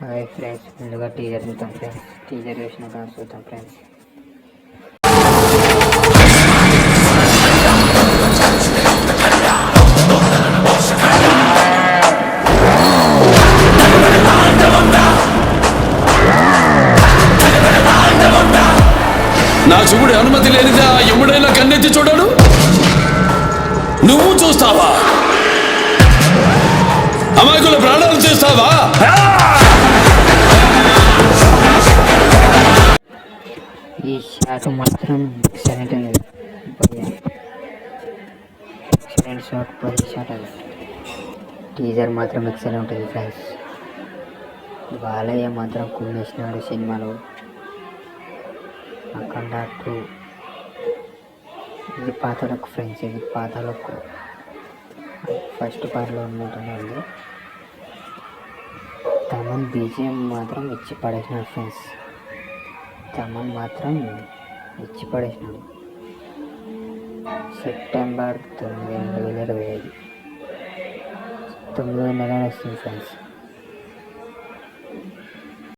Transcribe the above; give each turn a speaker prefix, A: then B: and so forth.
A: Hi friends, ముందుగా teaser చూద్దాం friends. Teaser చూసినాక చూద్దాం ఫ్రెండ్స్.
B: నా చూపుడు అనుమతి లేనిదా ఎముడైనా కన్నెత్తి చూడడు. నువ్వు చూస్తావా? అమాయకుల ప్రాణాలు చేస్తావా?
A: ఈ షాట్ మాత్రం ఎక్సలెంట్ అనేది. ఎక్సలెంట్ షాట్, పోయి షాట్ అది. టీజర్ మాత్రం ఎక్సలెంట్ ఉంటుంది ఫ్రెండ్స్. బాలయ్య మాత్రం కుమ్మేసినాడు సినిమాలో. అఖండ 2 ఇది పాతలకు ఫ్రెండ్స్, ఇది పాతలకు ఫస్ట్ పార్ట్లో ఉన్నట్టుంది. తమన్ బీజిఎం మాత్రం ఇచ్చి పడేసినాడు ఫ్రెండ్స్. తమన్ మాత్రం ఇచ్చి పడేసినాడు. సెప్టెంబర్ 9, 2025 9 నెలలు వస్తుంది ఫ్రెండ్స్.